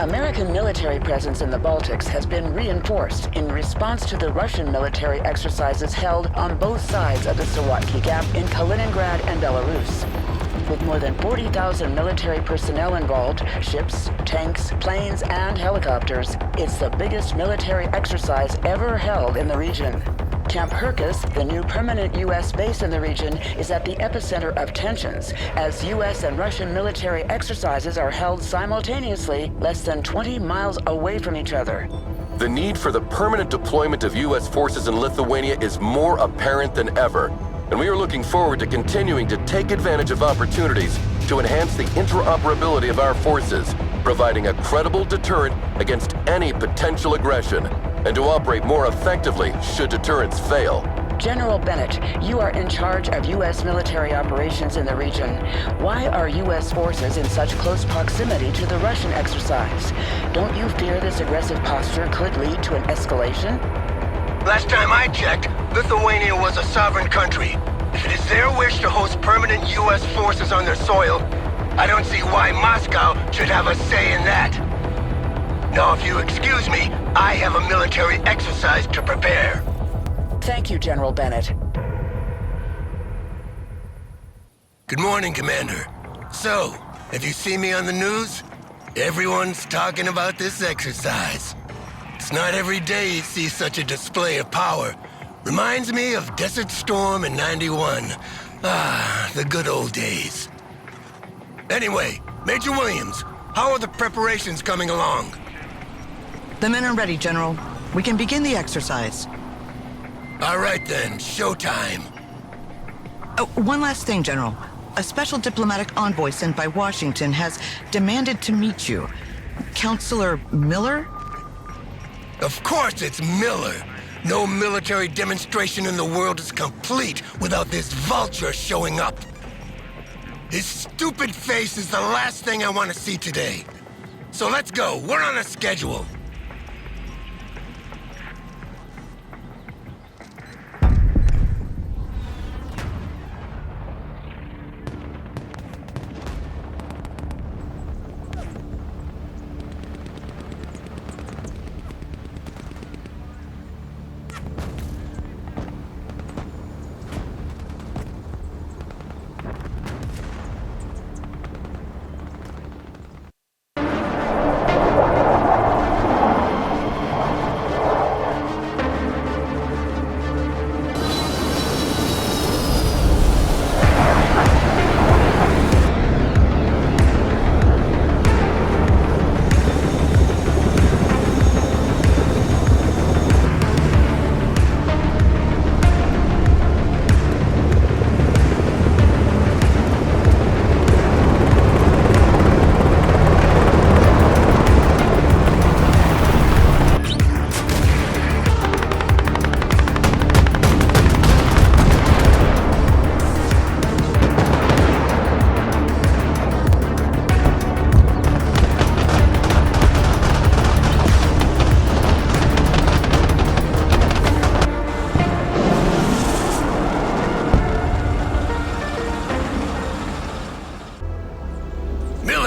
American military presence in the Baltics has been reinforced in response to the Russian military exercises held on both sides of the Sawatki Gap in Kaliningrad and Belarus. With more than 40,000 military personnel involved, ships, tanks, planes, and helicopters, it's the biggest military exercise ever held in the region. Camp Herkus, the new permanent U.S. base in the region, is at the epicenter of tensions as U.S. and Russian military exercises are held simultaneously less than 20 miles away from each other. The need for the permanent deployment of U.S. forces in Lithuania is more apparent than ever, and we are looking forward to continuing to take advantage of opportunities to enhance the interoperability of our forces, providing a credible deterrent against any potential aggression, and to operate more effectively should deterrents fail. General Bennett, you are in charge of U.S. military operations in the region. Why are U.S. forces in such close proximity to the Russian exercise? Don't you fear this aggressive posture could lead to an escalation? Last time I checked, Lithuania was a sovereign country. If it is their wish to host permanent U.S. forces on their soil, I don't see why Moscow should have a say in that. Now, if you excuse me, I have a military exercise to prepare. Thank you, General Bennett. Good morning, Commander. So, have you seen me on the news? Everyone's talking about this exercise. It's not every day you see such a display of power. Reminds me of Desert Storm in '91. Ah, the good old days. Anyway, Major Williams, how are the preparations coming along? The men are ready, General. We can begin the exercise. All right then, showtime. Oh, one last thing, General. A special diplomatic envoy sent by Washington has demanded to meet you. Counselor Miller? Of course it's Miller. No military demonstration in the world is complete without this vulture showing up. His stupid face is the last thing I want to see today. So let's go, we're on a schedule.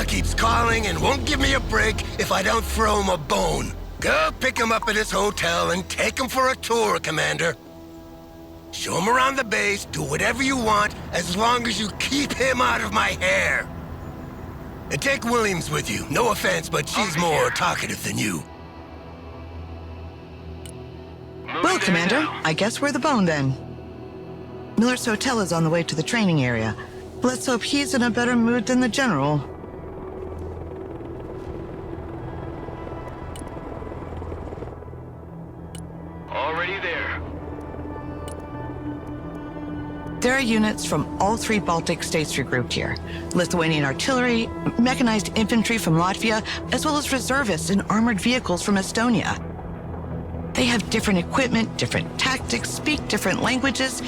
Keeps calling and won't give me a break if I don't throw him a bone. Go pick him up at his hotel and take him for a tour, Commander. Show him around the base, do whatever you want, as long as you keep him out of my hair. And take Williams with you. No offense, but she's more talkative than you. Well, Commander, I guess we're the bone then. Miller's hotel is on the way to the training area. Let's hope he's in a better mood than the General. Already there. There are units from all three Baltic states regrouped here. Lithuanian artillery, mechanized infantry from Latvia, as well as reservists and armored vehicles from Estonia. They have different equipment, different tactics, speak different languages.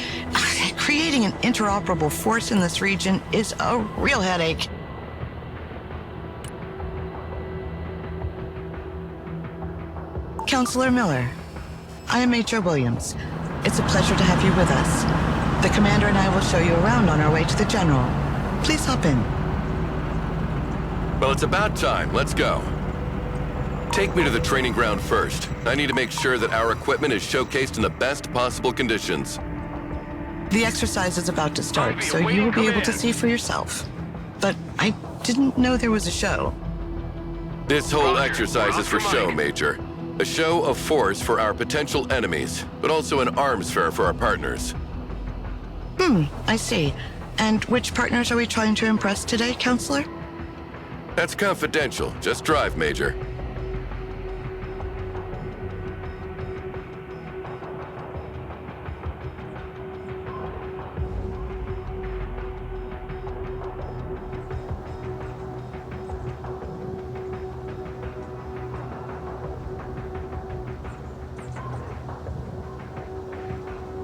Creating an interoperable force in this region is a real headache. Counselor Miller, I am Major Williams. It's a pleasure to have you with us. The Commander and I will show you around on our way to the General. Please hop in. Well, it's about time. Let's go. Take me to the training ground first. I need to make sure that our equipment is showcased in the best possible conditions. The exercise is about to start, Copy, so you will awaiting be able to command. see for yourself. But I didn't know there was a show. This whole Roger. exercise is for Roger, show, Mike. Major. A show of force for our potential enemies, but also an arms fair for our partners. I see. And which partners are we trying to impress today, Counselor? That's confidential. Just drive, Major.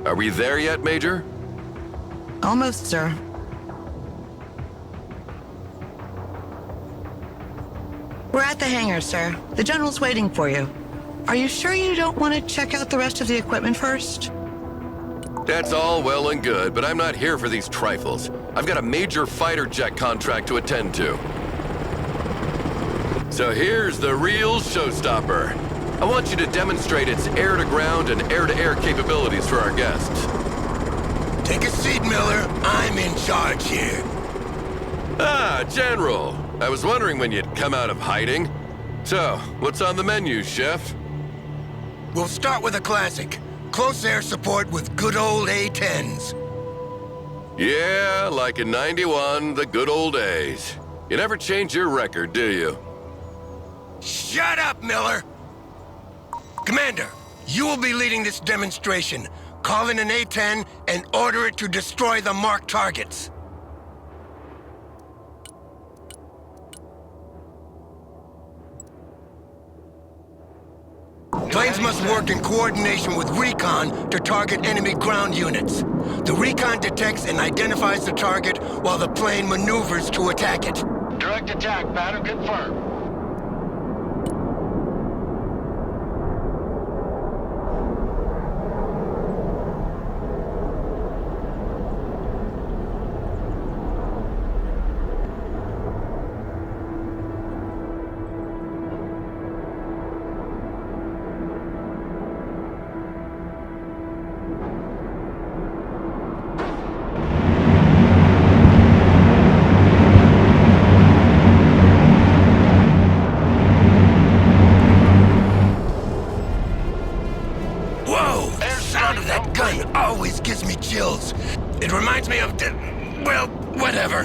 Are we there yet, Major? Almost, sir. We're at the hangar, sir. The General's waiting for you. Are you sure you don't want to check out the rest of the equipment first? That's all well and good, but I'm not here for these trifles. I've got a major fighter jet contract to attend to. So here's the real showstopper. I want you to demonstrate its air-to-ground and air-to-air capabilities for our guests. Take a seat, Miller. I'm in charge here. Ah, General. I was wondering when you'd come out of hiding. So, what's on the menu, Chef? We'll start with a classic. Close air support with good old A-10s. Yeah, like in '91, the good old days. You never change your record, do you? Shut up, Miller! Commander, you will be leading this demonstration. Call in an A-10 and order it to destroy the marked targets. Planes must work in coordination with recon to target enemy ground units. The recon detects and identifies the target while the plane maneuvers to attack it. Direct attack pattern confirmed. Whoa! The sound of that gun always gives me chills. It reminds me of, well, whatever.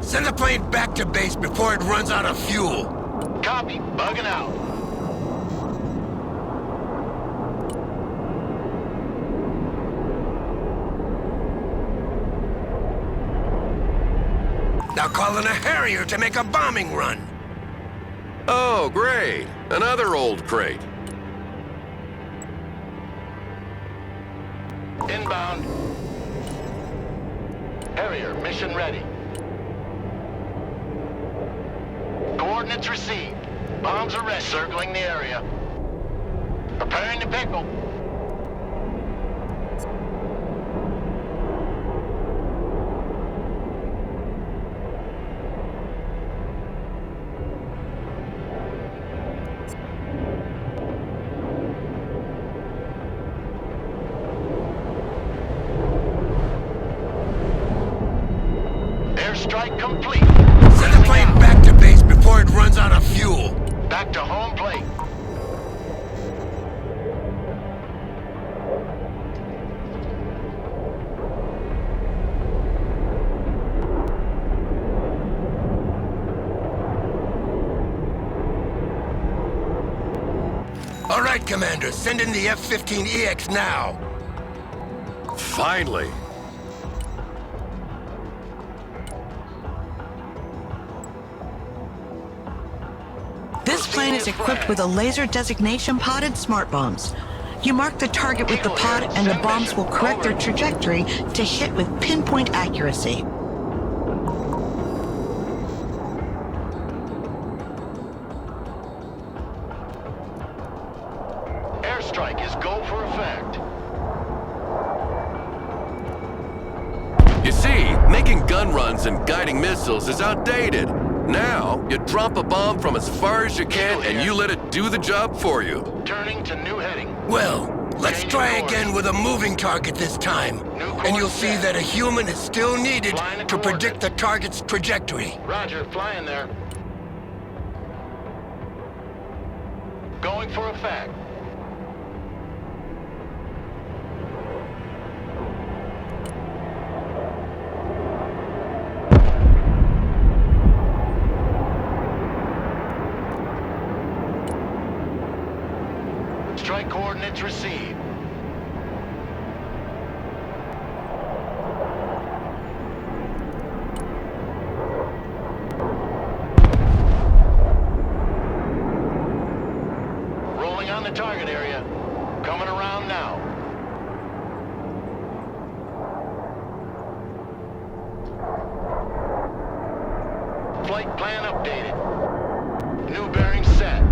Send the plane back to base before it runs out of fuel. Copy. Bugging out. Now call in a Harrier to make a bombing run. Oh, great. Another old crate. Inbound. Harrier, mission ready. Coordinates received. Bombs are ready. Circling the area. Preparing to pickle. Airstrike complete. Send the plane back to base before it runs out of fuel. Back to home plate. All right, Commander, send in the F-15EX now. Finally. This plane is equipped with a laser designation pod and smart bombs. You mark the target with the pod and the bombs will correct their trajectory to hit with pinpoint accuracy. Airstrike is go for effect. You see, making gun runs and guiding missiles is outdated. Now, you drop a bomb from as far as you can and you let it do the job for you. Turning to new heading. Well, let's try again with a moving target this time. And you'll see that a human is still needed to predict the target's trajectory. Roger, flying there. Going for a fact. Strike coordinates received. Rolling on the target area. Coming around now. Flight plan updated. New bearing set.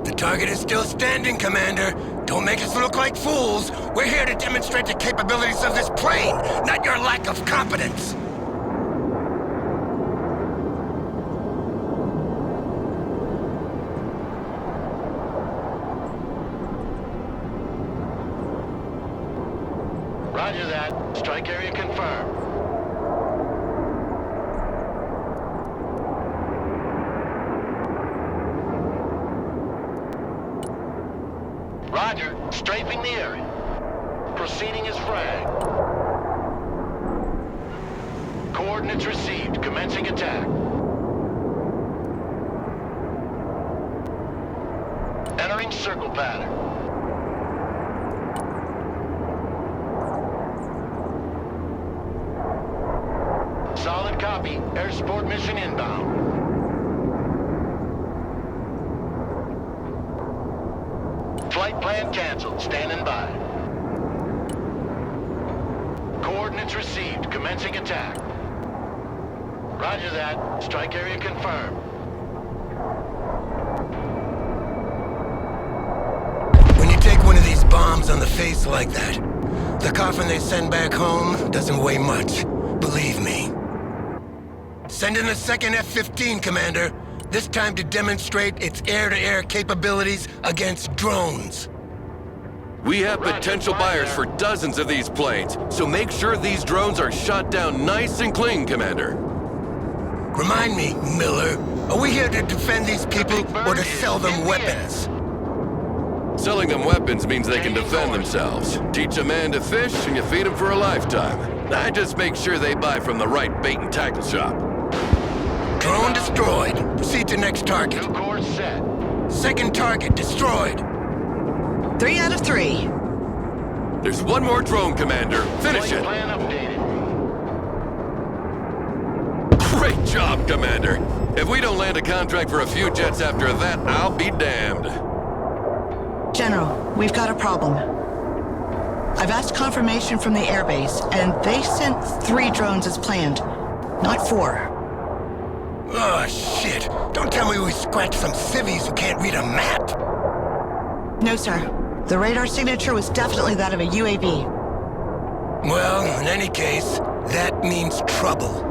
The target is still standing, Commander. Don't make us look like fools. We're here to demonstrate the capabilities of this plane, not your lack of competence. Roger that. Strike area confirmed. Roger. Strafing the area. Proceeding as frag. Coordinates received. Commencing attack. Entering circle pattern. Solid copy. Air support mission inbound. Flight plan canceled. Standing by. Coordinates received. Commencing attack. Roger that. Strike area confirmed. When you take one of these bombs on the face like that, the coffin they send back home doesn't weigh much. Believe me. Send in a second F-15, Commander. This time to demonstrate its air-to-air capabilities against drones. We have potential buyers for dozens of these planes, so make sure these drones are shot down nice and clean, Commander. Remind me, Miller, are we here to defend these people or to sell them weapons? Selling them weapons means they can defend themselves. Teach a man to fish and you feed him for a lifetime. I just make sure they buy from the right bait and tackle shop. Drone destroyed. Proceed to next target. New course set. Second target destroyed. 3 out of 3. There's one more drone, Commander. Finish Flight it. plan updated. Great job, Commander. If we don't land a contract for a few jets after that, I'll be damned. General, we've got a problem. I've asked confirmation from the airbase, and they sent 3 drones as planned, not 4. Oh, shit. Don't tell me we scratched some civvies who can't read a map. No, sir. The radar signature was definitely that of a UAV. Well, in any case, that means trouble.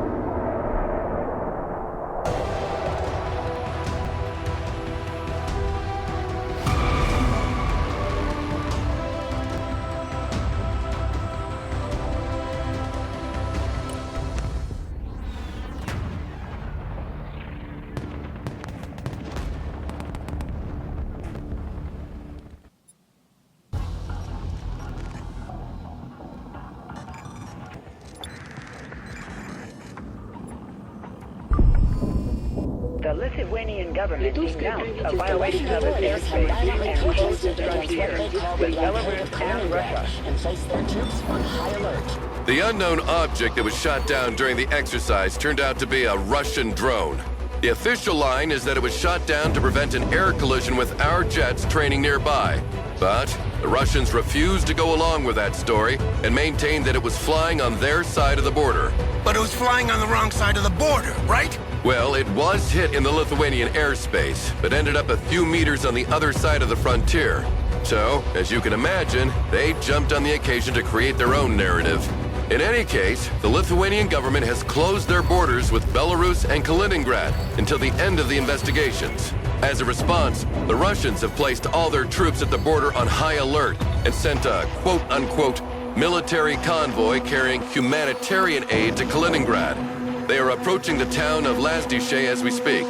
The Lithuanian government denounced a violation of its airspace and closed its frontier with Belarus and Russia and placed their troops on high alert. The unknown object that was shot down during the exercise turned out to be a Russian drone. The official line is that it was shot down to prevent an air collision with our jets training nearby. But the Russians refused to go along with that story and maintained that it was flying on their side of the border. But it was flying on the wrong side of the border, right? Well, it was hit in the Lithuanian airspace, but ended up a few meters on the other side of the frontier. So, as you can imagine, they jumped on the occasion to create their own narrative. In any case, the Lithuanian government has closed their borders with Belarus and Kaliningrad until the end of the investigations. As a response, the Russians have placed all their troops at the border on high alert and sent a quote-unquote military convoy carrying humanitarian aid to Kaliningrad. They are approaching the town of Lazdishe as we speak.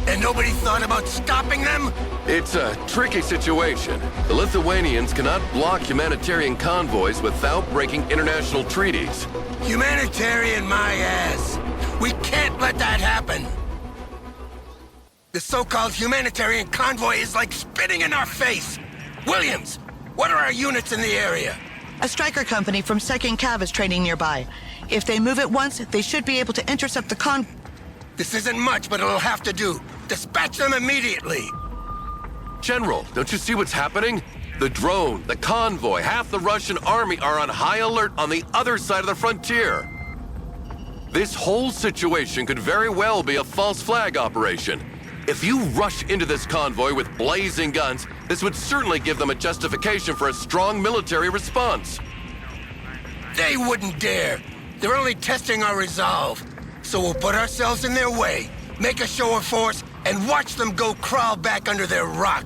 And nobody thought about stopping them? It's a tricky situation. The Lithuanians cannot block humanitarian convoys without breaking international treaties. Humanitarian my ass. We can't let that happen. The so-called humanitarian convoy is like spitting in our face. Williams, what are our units in the area? A striker company from 2nd Cav is training nearby. If they move at once, they should be able to intercept the This isn't much, but it'll have to do. Dispatch them immediately. General, don't you see what's happening? The drone, the convoy, half the Russian army are on high alert on the other side of the frontier. This whole situation could very well be a false flag operation. If you rush into this convoy with blazing guns, this would certainly give them a justification for a strong military response. They wouldn't dare. They're only testing our resolve. So we'll put ourselves in their way, make a show of force, and watch them go crawl back under their rock.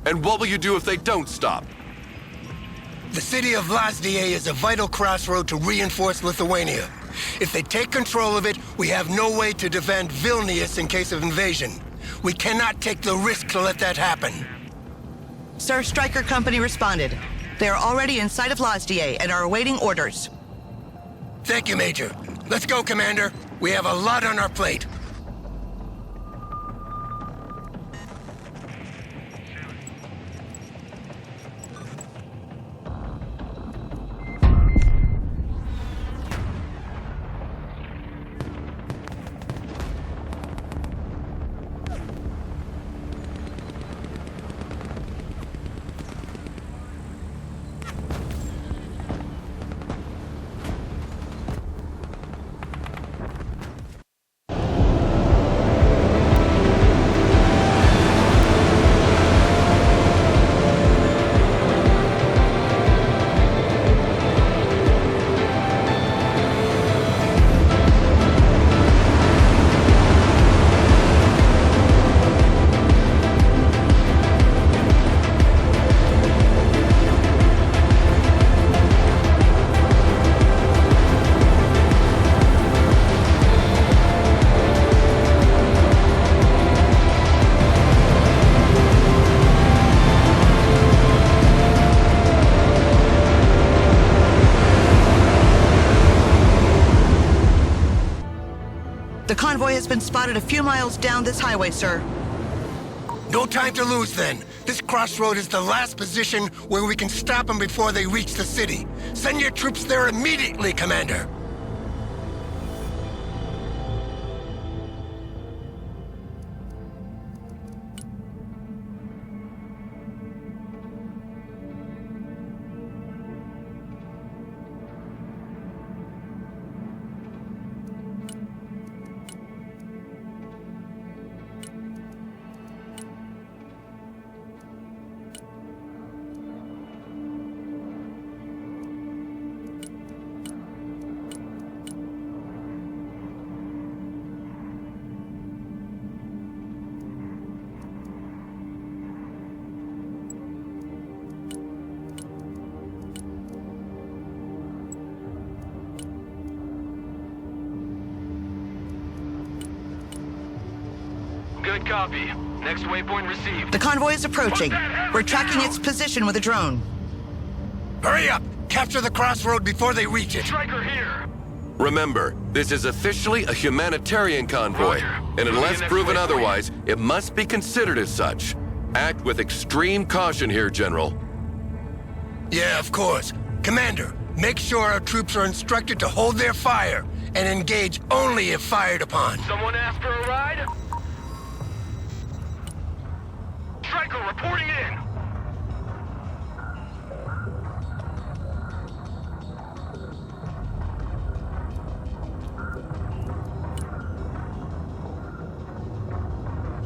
And what will you do if they don't stop? The city of Lazdie is a vital crossroad to reinforce Lithuania. If they take control of it, we have no way to defend Vilnius in case of invasion. We cannot take the risk to let that happen. Sir, Striker Company responded. They are already in sight of Lazdie and are awaiting orders. Thank you, Major. Let's go, Commander. We have a lot on our plate. The convoy has been spotted a few miles down this highway, sir. No time to lose, then. This crossroad is the last position where we can stop them before they reach the city. Send your troops there immediately, Commander. Good copy. Next waypoint received. The convoy is approaching. We're tracking its position with a drone. Hurry up! Capture the crossroad before they reach it. Striker here. Remember, this is officially a humanitarian convoy, Roger. and unless Moving proven next waypoint. otherwise, it must be considered as such. Act with extreme caution here, General. Yeah, of course. Commander, make sure our troops are instructed to hold their fire and engage only if fired upon. Someone asked for a ride? Striker reporting in.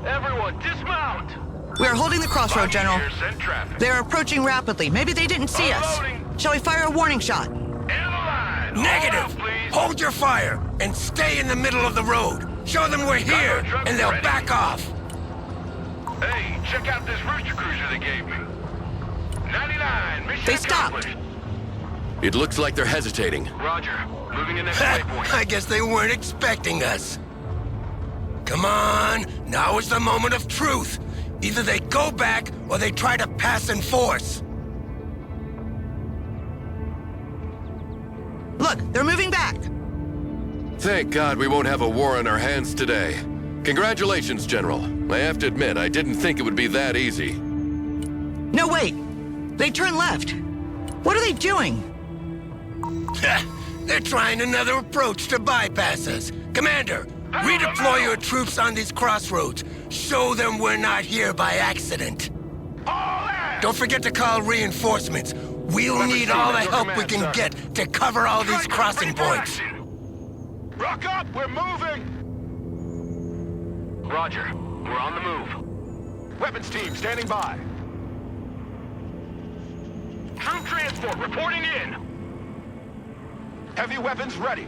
Everyone, dismount! We are holding the crossroad, General. Here, send traffic. They're approaching rapidly. Maybe they didn't see us. Unloading. Shall we fire a warning shot? In the line! Negative! Hold your fire and stay in the middle of the road. Show them we're here, and they'll back off. Hey, check out this Rooster Cruiser they gave me. 99, mission They stopped. accomplished. It looks like they're hesitating. Roger, moving in next waypoint. I guess they weren't expecting us. Come on, now is the moment of truth. Either they go back, or they try to pass in force. Look, they're moving back. Thank God we won't have a war on our hands today. Congratulations, General. I have to admit, I didn't think it would be that easy. No, wait. They turned left. What are they doing? They're trying another approach to bypass us. Commander, redeploy your troops on these crossroads. Show them we're not here by accident. Don't forget to call reinforcements. We'll need all the help we can get to cover all these crossing points. Rock up, we're moving! Roger, we're on the move. Weapons team, standing by. Troop transport, reporting in. Heavy weapons ready.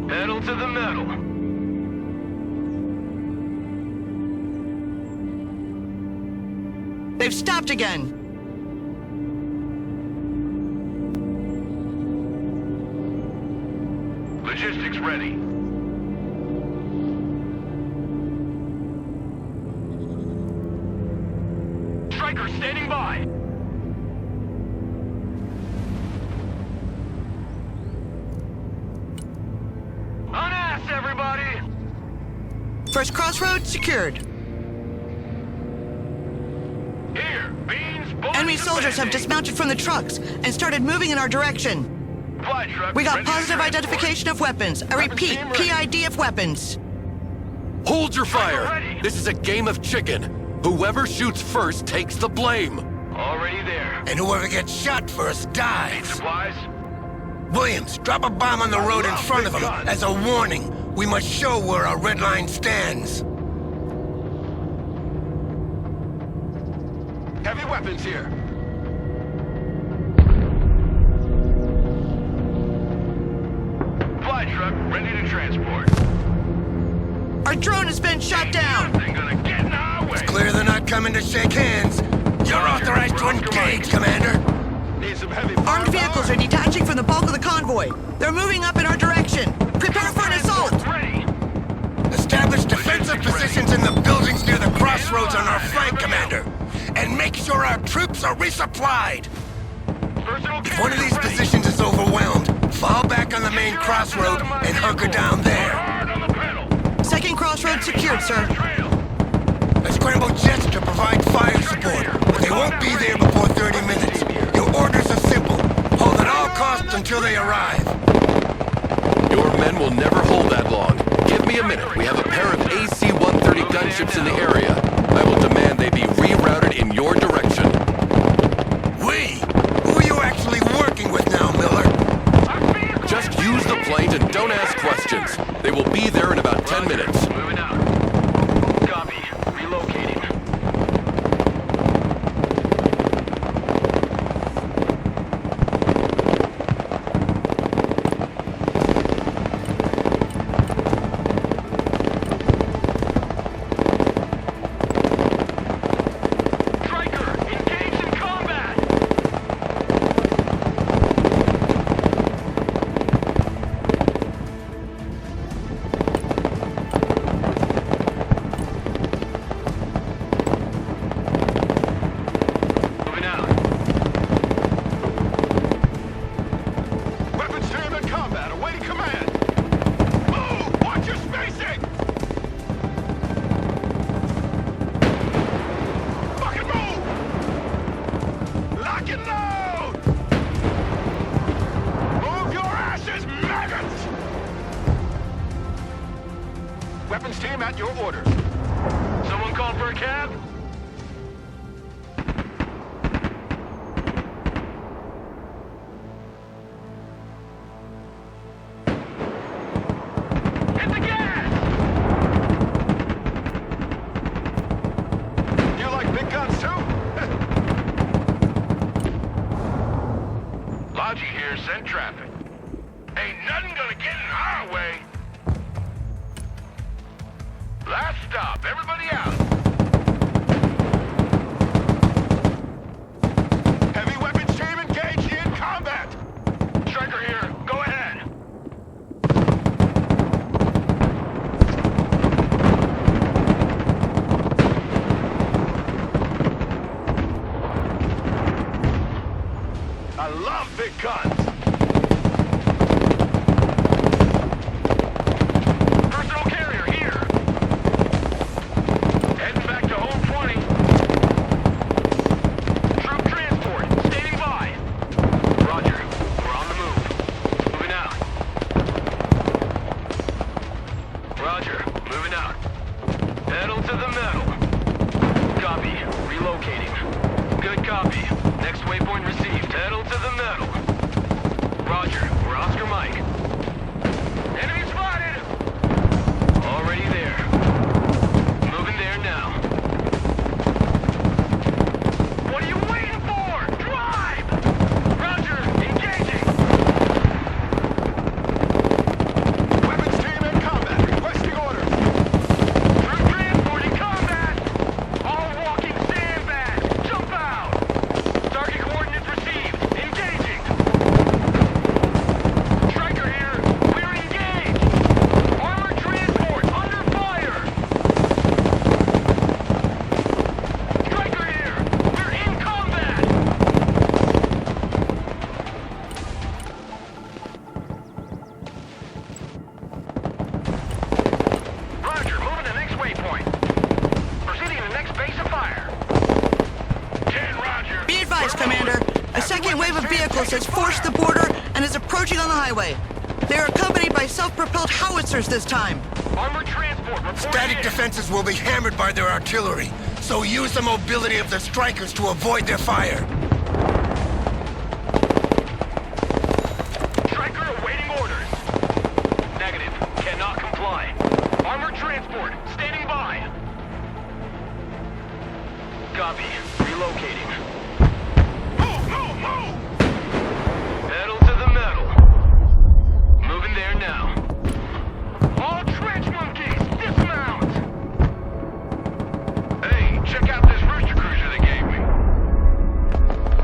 Pedal to the metal. They've stopped again. Logistics ready. Striker standing by. Unass, everybody! First crossroad secured. Here, beans, bullets, Enemy and soldiers have band-aids. dismounted from the trucks and started moving in our direction. Fly truck We got ready to positive transport. identification of weapons. I repeat, team ready. PID of weapons. Hold your fire! ready. This is a game of chicken. Whoever shoots first takes the blame. Already there. And whoever gets shot first dies. Supplies? Williams, drop a bomb on the road in front of them as a warning. We must show where our red line stands. Heavy weapons here. Fly truck ready to transport. Our drone has been shot down. Nothing gonna get in our way. Clear they're not coming to shake hands. You're authorized to engage, Commander. Need some heavy Armed vehicles are detaching from the bulk of the convoy. They're moving up in our direction. Prepare for an assault. Ready. Establish defensive positions in the buildings near the crossroads on our flank, Commander. And make sure our troops are resupplied. Personal If one of these positions is overwhelmed, fall back on the main crossroad and hunker down there. Hard on the pedal. Second crossroad secured, sir. Trail. I scramble jets to provide fire support, but they won't be there before 30 minutes. Your orders are simple. Hold at all costs until they arrive. Your men will never hold that long. Give me a minute. We have a pair of AC-130 gunships in the area. I will demand they be rerouted in your direction. We? Who are you actually working with now, Miller? Just use the planes and don't ask questions. They will be there in about 10 minutes. Moving out. Copy. Relocating. Striker, engaged in combat. Moving out. Weapons team in combat, awaiting command. Move! Watch your spacing! Fucking move! Lock and load! Move your asses, maggots! Weapons team at your orders. Someone called for a cab? Next waypoint received. Pedal to the metal. Roger, we're Oscar Mike. Enemy spotted! Already there. Moving there now. What are you waiting for? Drive! Roger, engaging! Weapons team in combat. Requesting orders. Troop transport in combat! All walking sandbags! Jump out! Target coordinates received. Engaging! Striker here. We're engaged! Armored transport under fire! Striker here. We're in combat! Roger, moving to next waypoint. Proceeding to the next base of fire. 10, Roger. Be advised, Commander. A second wave of vehicles has forced the border and is approaching on the highway. They are accompanied by self-propelled howitzers this time. Armored transport reporting Static in. defenses will be hammered by their artillery, so use the mobility of the strikers to avoid their fire. Striker awaiting orders. Negative. Cannot comply. Armored transport standing by. Copy. Relocating. Move, move, move! Pedal to the metal. Moving there now. All trench monkeys, dismount! Hey, check out this rooster cruiser they gave me.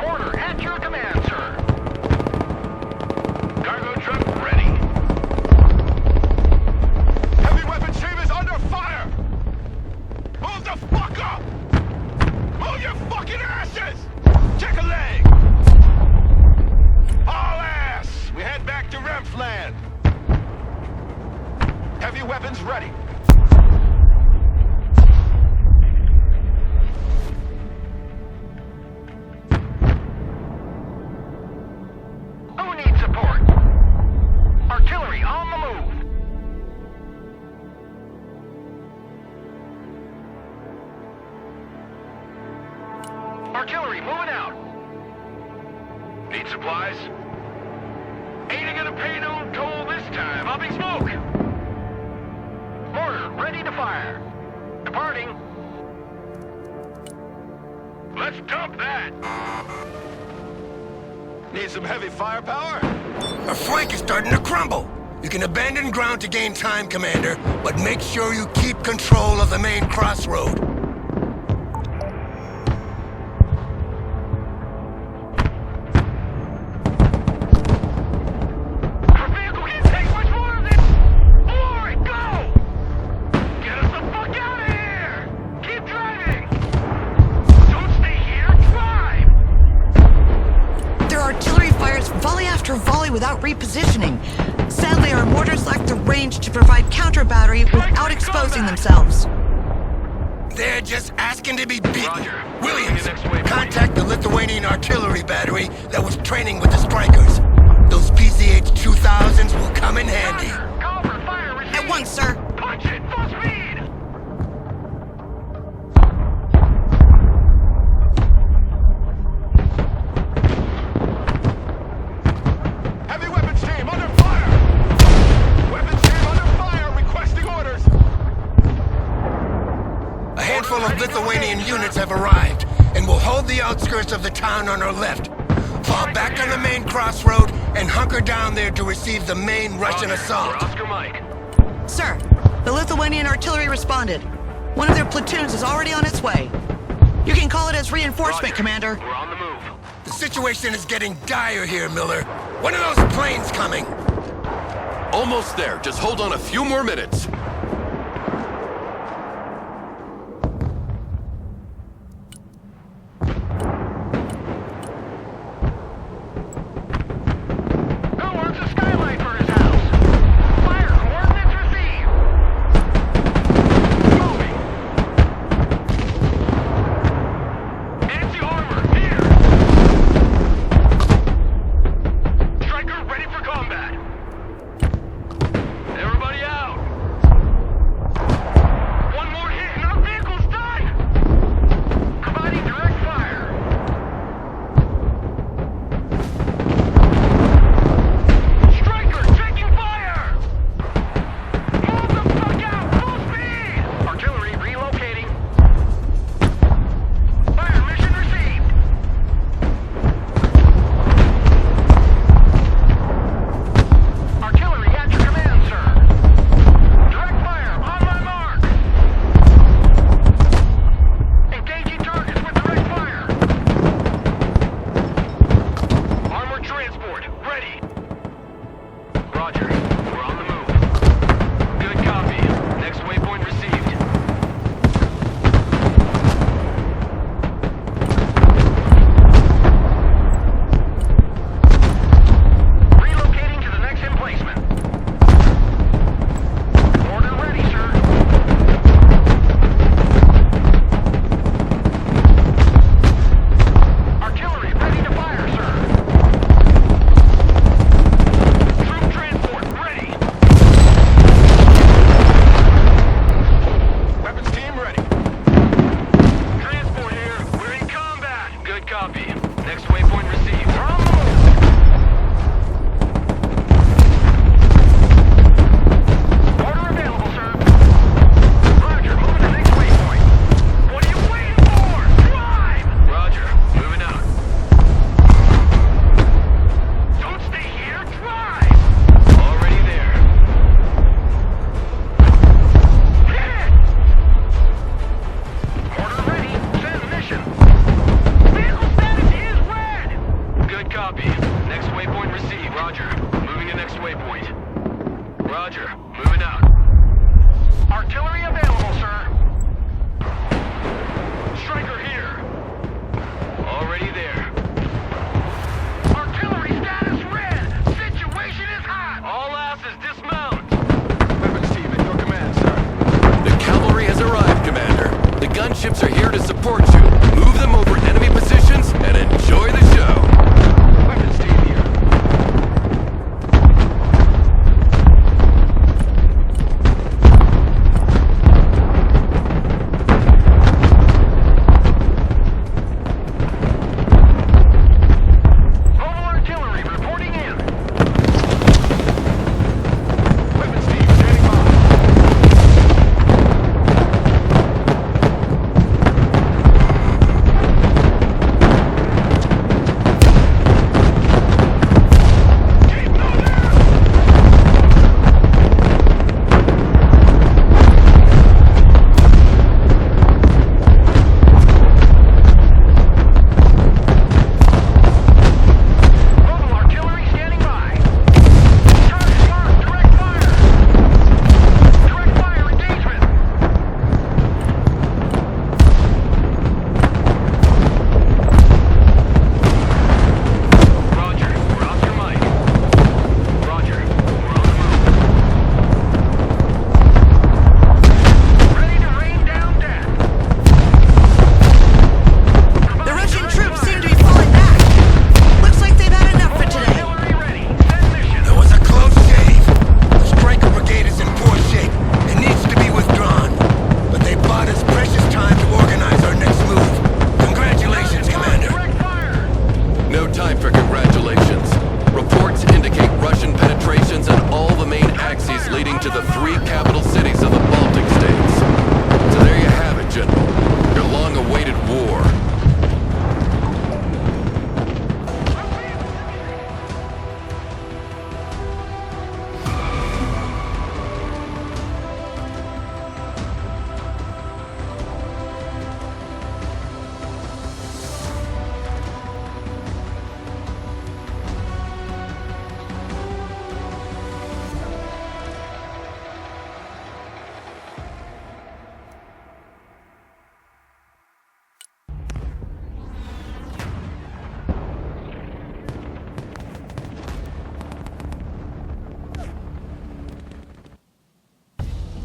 Order at your command, sir. Cargo truck ready. Heavy weapons team is under fire. Move the fuck up. Move your fucking asses. Check a leg. All ass. We head back to Rempfland. Heavy weapons ready. Who needs support? Artillery on the move. Artillery moving out. Need supplies? Ain't gonna pay no toll this time. Popping smoke. Mortar ready to fire. Departing. Let's dump that. Need some heavy firepower? Our flank is starting to crumble. You can abandon ground to gain time, Commander, but make sure you keep control of the main crossroad. Our vehicle can't take much more of this! More it, go! Get us the fuck out of here! Keep driving! Don't stay here, drive! Their artillery fires volley after volley without repositioning. Sadly, our mortars lack the range to provide counter battery without exposing themselves. They're just asking to be beaten. Roger. Williams, Next waypoint. contact the Lithuanian artillery battery that was training with the strikers. Those PCH-2000s will come in handy. Roger, call for fire received. At once, sir. Punch it, full speed! Heavy weapons team under fire. Weapons team under fire. Requesting orders. A handful of Lithuanian units have arrived and will hold the outskirts of the town on our left. Fall back on the main crossroad and hunker down there to receive the main Russian Roger, assault. we're Oscar Mike. Sir, the Lithuanian artillery responded. One of their platoons is already on its way. You can call it as reinforcement, Roger, Commander. We're on the move. The situation is getting dire here, Miller. One of those planes coming. Almost there. Just hold on a few more minutes. Who wants a skylight for his house? Fire coordinates received. Moving. Anti-armor, here. Striker ready for combat. Everybody out. Roger. Moving out. Artillery available, sir. Striker here. Already there. Artillery status red. Situation is hot. All asses dismount. Weapons team at your command, sir. The cavalry has arrived, Commander. The gunships are here to support you. Move them over enemy positions and enjoy the show. Weapons team here. Mobile artillery reporting in. Weapons team standing by. Keep moving! Mobile artillery standing by. Target marked. Direct fire. Direct fire engagement. Roger. We're Oscar Mike. Roger. We're on the move. Ready to rain down death. The Russian troops seem to be falling back. Looks like they've had enough for today. Artillery ready. Send mission. That was a close shave. The Striker Brigade is in poor shape. It needs to be withdrawn. But they bought us precious time to organize our next move. Congratulations, Commander. Direct fire. No time for congratulations. Reports indicate Russian penetrations on all the main axes leading to the 3 capital